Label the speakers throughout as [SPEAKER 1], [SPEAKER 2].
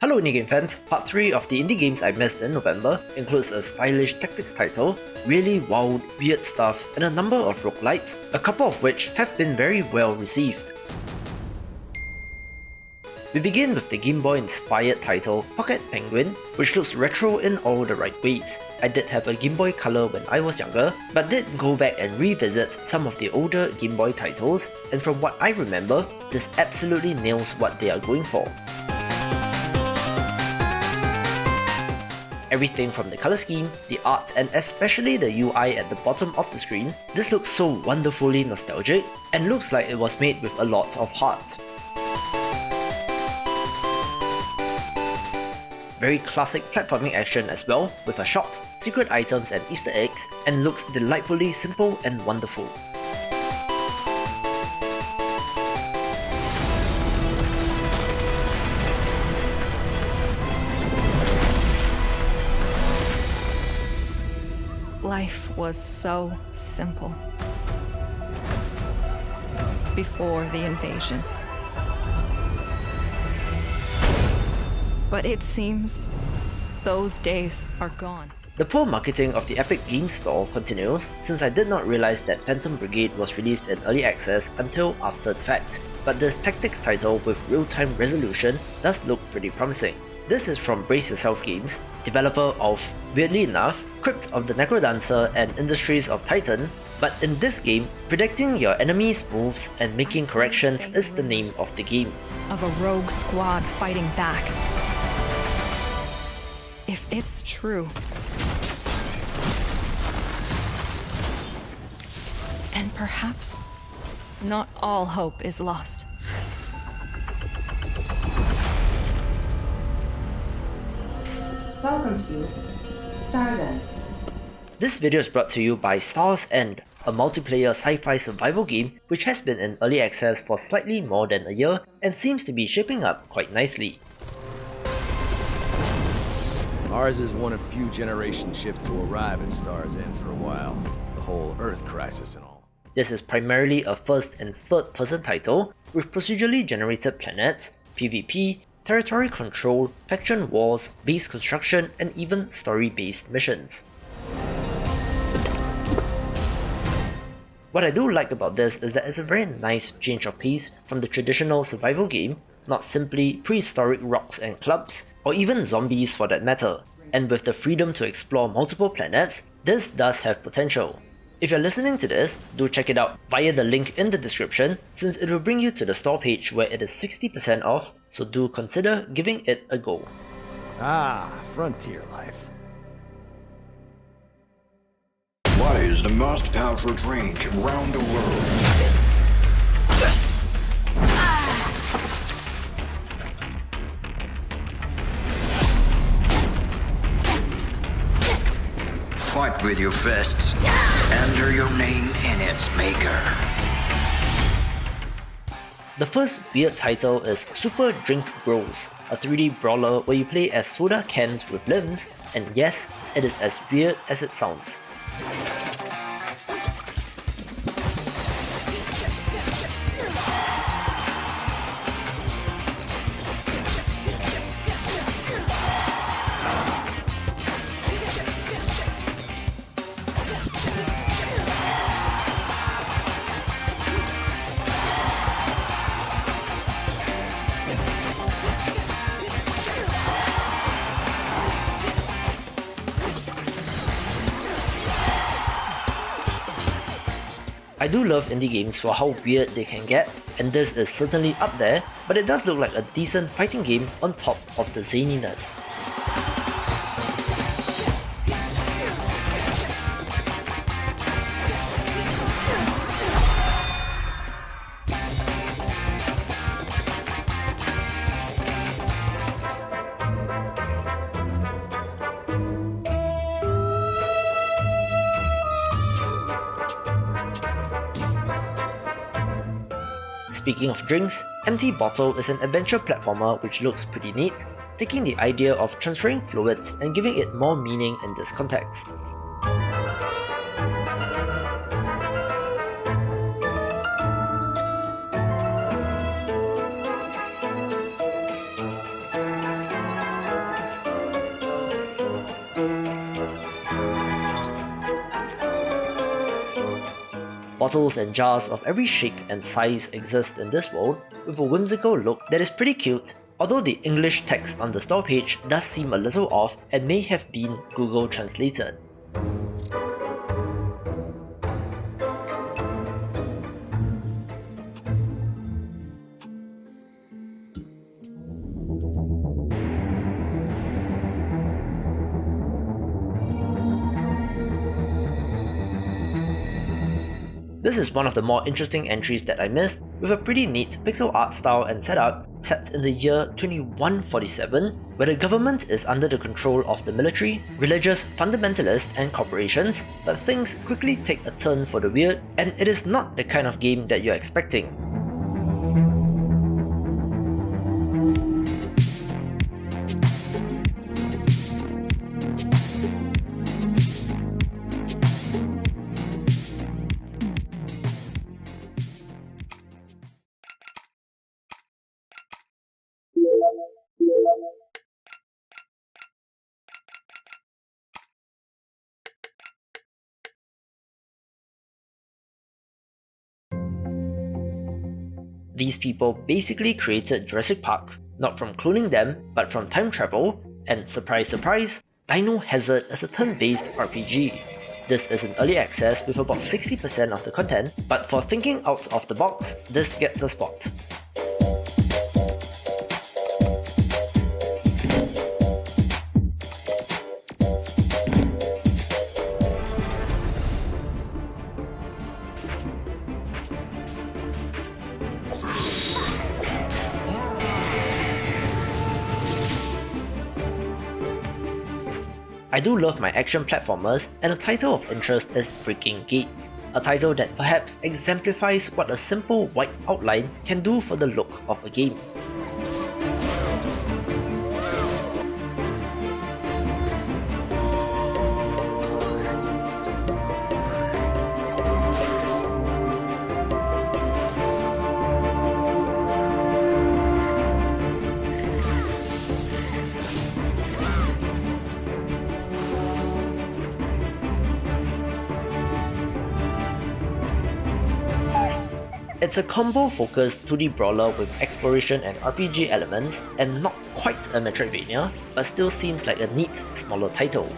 [SPEAKER 1] Hello Indie Game fans, part 3 of the indie games I missed in November includes a stylish tactics title, really wild, weird stuff, and a number of roguelites, a couple of which have been very well received. We begin with the Game Boy inspired title Pocket Penguin, which looks retro in all the right ways. I did have a Game Boy Color when I was younger, but did go back and revisit some of the older Game Boy titles, and from what I remember, this absolutely nails what they are going for. Everything from the color scheme, the art, and especially the UI at the bottom of the screen, this looks so wonderfully nostalgic and looks like it was made with a lot of heart. Very classic platforming action as well, with a shop, secret items and Easter eggs, and looks delightfully simple and wonderful.
[SPEAKER 2] Life was so simple before the invasion. But it seems those days are gone.
[SPEAKER 1] The poor marketing of the Epic Games Store continues, since I did not realize that Phantom Brigade was released in early access until after the fact, but this tactics title with real-time resolution does look pretty promising. This is from Brace Yourself Games, developer of, weirdly enough, Crypt of the Necrodancer and Industries of Titan, but in this game, predicting your enemy's moves and making corrections is the name of the game.
[SPEAKER 2] Of a rogue squad fighting back. If it's true, then perhaps not all hope is lost.
[SPEAKER 3] Welcome to Star's End.
[SPEAKER 1] This video is brought to you by Star's End, a multiplayer sci-fi survival game which has been in early access for slightly more than a year and seems to be shaping up quite nicely.
[SPEAKER 4] Ours is one of few generation ships to arrive at Star's End for a while. The whole Earth crisis and all.
[SPEAKER 1] This is primarily a first and third person title with procedurally generated planets, PvP, territory control, faction wars, base construction, and even story-based missions. What I do like about this is that it's a very nice change of pace from the traditional survival game, not simply prehistoric rocks and clubs, or even zombies for that matter. And with the freedom to explore multiple planets, this does have potential. If you're listening to this, do check it out via the link in the description, since it will bring you to the store page where it is 60% off, so do consider giving it a go.
[SPEAKER 4] Ah, frontier life.
[SPEAKER 5] What is the most powerful drink around the world? Fight with your fists. Enter your name in its maker.
[SPEAKER 1] The first weird title is Super Drink Bros, a 3D brawler where you play as soda cans with limbs, and yes, it is as weird as it sounds. I do love indie games for how weird they can get, and this is certainly up there, but it does look like a decent fighting game on top of the zaniness. Speaking of drinks, EmptyBottle is an adventure platformer which looks pretty neat, taking the idea of transferring fluids and giving it more meaning in this context. Bottles and jars of every shape and size exist in this world, with a whimsical look that is pretty cute, although the English text on the store page does seem a little off and may have been Google translated. This is one of the more interesting entries that I missed, with a pretty neat pixel art style and setup set in the year 2147, where the government is under the control of the military, religious fundamentalists and corporations, but things quickly take a turn for the weird, and it is not the kind of game that you're expecting. These people basically created Jurassic Park, not from cloning them, but from time travel, and surprise surprise, DINO has it as a turn-based RPG. This is in early access with about 60% of the content, but for thinking out of the box, this gets a spot. I do love my action platformers, and a title of interest is Breaking Gates, a title that perhaps exemplifies what a simple white outline can do for the look of a game. It's a combo-focused 2D brawler with exploration and RPG elements, and not quite a Metroidvania, but still seems like a neat, smaller title.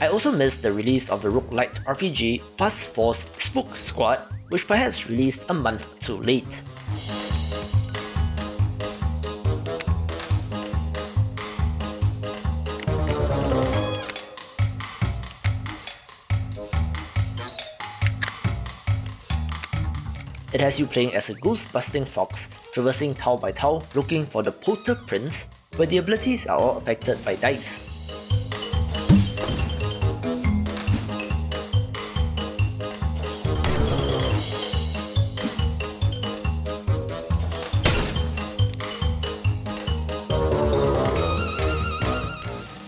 [SPEAKER 1] I also missed the release of the rogue-lite RPG Fuzz Force Spook Squad, which perhaps released a month too late. It has you playing as a ghost-busting fox, traversing tile by tile looking for the Polter Prince, where the abilities are all affected by dice.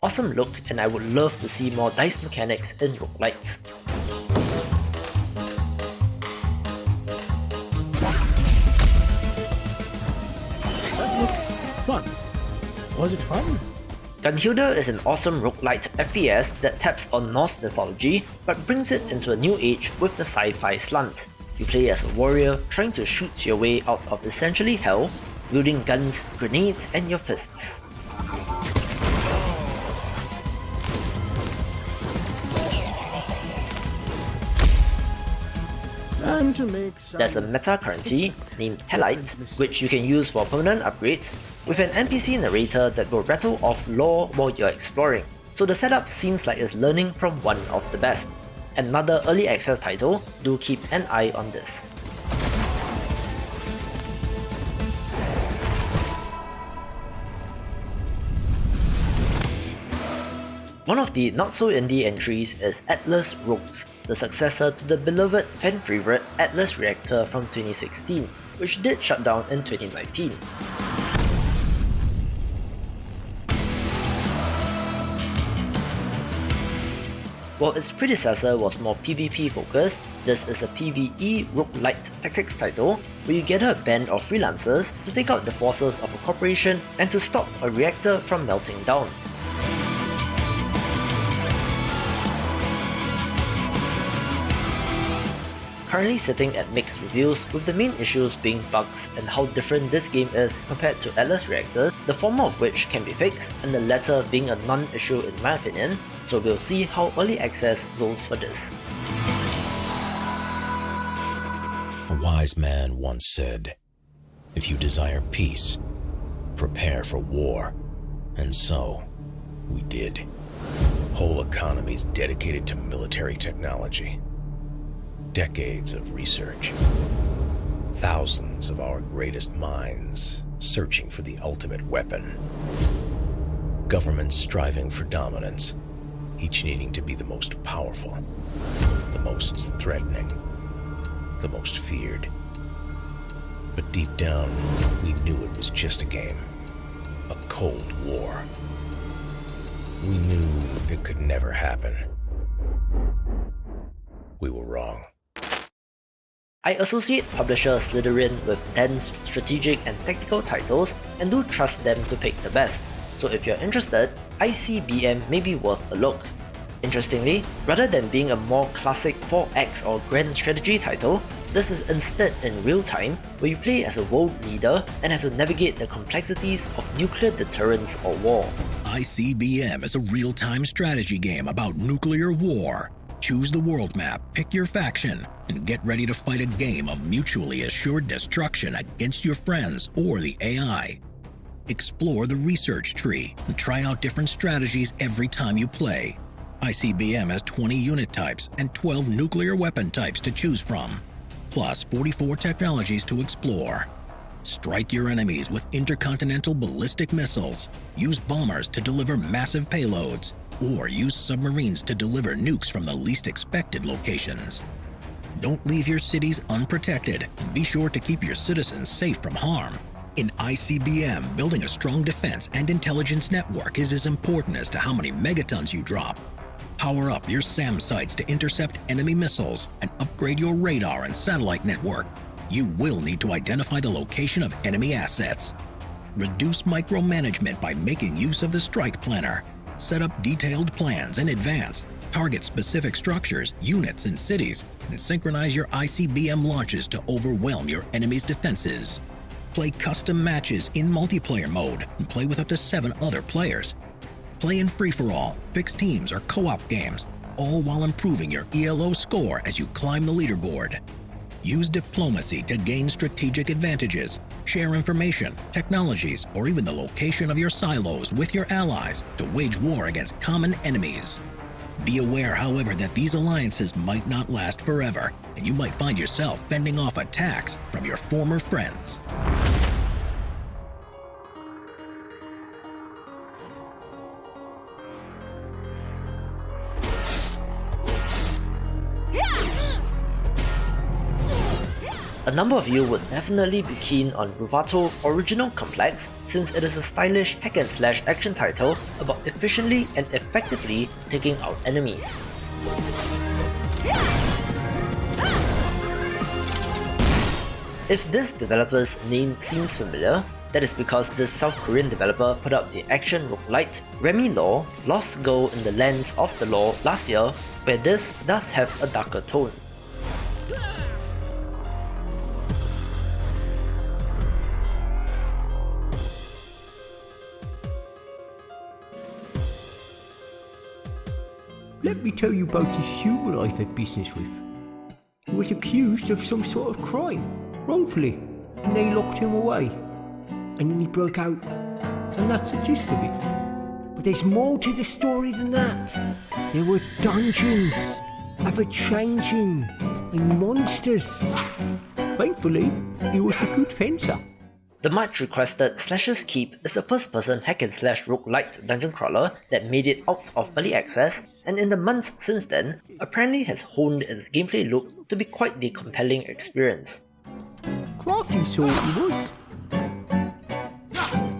[SPEAKER 1] Awesome look, and I would love to see more dice mechanics in roguelites.
[SPEAKER 6] That looks fun. Was it fun?
[SPEAKER 1] Gunnhildr is an awesome roguelite FPS that taps on Norse mythology, but brings it into a new age with the sci-fi slant. You play as a warrior trying to shoot your way out of essentially hell, wielding guns, grenades, and your fists. There's a meta currency named Hellite, which you can use for permanent upgrades, with an NPC narrator that will rattle off lore while you're exploring, so the setup seems like it's learning from one of the best. Another early access title, do keep an eye on this. One of the not so indie entries is Atlas Rogues, the successor to the beloved fan favourite Atlas reactor from 2016, which did shut down in 2019. While its predecessor was more PvP focused, this is a PvE rogue-lite tactics title where you gather a band of freelancers to take out the forces of a corporation and to stop a reactor from melting down. Currently sitting at mixed reviews, with the main issues being bugs and how different this game is compared to Atlas reactors, the former of which can be fixed and the latter being a non-issue in my opinion, so we'll see how early access goes for this.
[SPEAKER 7] A wise man once said, "If you desire peace, prepare for war." And so, we did. Whole economies dedicated to military technology. Decades of research. Thousands of our greatest minds searching for the ultimate weapon. Governments striving for dominance, each needing to be the most powerful, the most threatening, the most feared. But deep down, we knew it was just a game, a cold war. We knew it could never happen. We were wrong.
[SPEAKER 1] I associate publisher Slytherin with dense, strategic and tactical titles and do trust them to pick the best, so if you're interested, ICBM may be worth a look. Interestingly, rather than being a more classic 4X or grand strategy title, this is instead in real time, where you play as a world leader and have to navigate the complexities of nuclear deterrence or war.
[SPEAKER 7] ICBM is a real-time strategy game about nuclear war. Choose the world map, pick your faction, and get ready to fight a game of mutually assured destruction against your friends or the AI. Explore the research tree and try out different strategies every time you play. ICBM has 20 unit types and 12 nuclear weapon types to choose from, plus 44 technologies to explore. Strike your enemies with intercontinental ballistic missiles, use bombers to deliver massive payloads, or use submarines to deliver nukes from the least expected locations. Don't leave your cities unprotected, and be sure to keep your citizens safe from harm. In ICBM, building a strong defense and intelligence network is as important as to how many megatons you drop. Power up your SAM sites to intercept enemy missiles and upgrade your radar and satellite network. You will need to identify the location of enemy assets. Reduce micromanagement by making use of the strike planner. Set up detailed plans in advance. Target specific structures, units, and cities, and synchronize your ICBM launches to overwhelm your enemy's defenses. Play custom matches in multiplayer mode and play with up to 7 other players. Play in free-for-all, fixed teams, or co-op games, all while improving your ELO score as you climb the leaderboard. Use diplomacy to gain strategic advantages. Share information, technologies, or even the location of your silos with your allies to wage war against common enemies. Be aware, however, that these alliances might not last forever, and you might find yourself fending off attacks from your former friends.
[SPEAKER 1] A number of you would definitely be keen on Ruvato Original Complex, since it is a stylish hack-and-slash action title about efficiently and effectively taking out enemies. If this developer's name seems familiar, that is because this South Korean developer put out the action roguelite Remy Law Lost Girl in the Lands of the Law last year, where this does have a darker tone.
[SPEAKER 6] Let me tell you about this human I've had business with. He was accused of some sort of crime, wrongfully, and they locked him away. And then he broke out, and that's the gist of it. But there's more to the story than that. There were dungeons, ever-changing, and monsters. Thankfully, he was a good fencer.
[SPEAKER 1] The much requested Slasher's Keep is the first-person hack-and-slash roguelite dungeon crawler that made it out of early access, and in the months since then, apparently has honed its gameplay loop to be quite the compelling experience.
[SPEAKER 6] Crafty sort he was.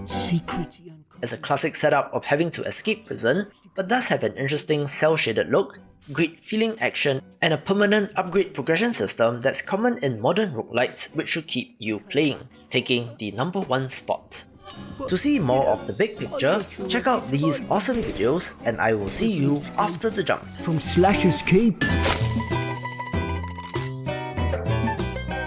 [SPEAKER 6] Secrety and...
[SPEAKER 1] It's a classic setup of having to escape prison, but does have an interesting cel-shaded look, great feeling action, and a permanent upgrade progression system that's common in modern roguelites which should keep you playing, taking the #1 spot. To see more of the big picture, check out these awesome videos, and I will see you after the jump.
[SPEAKER 6] From Slasher's Keep.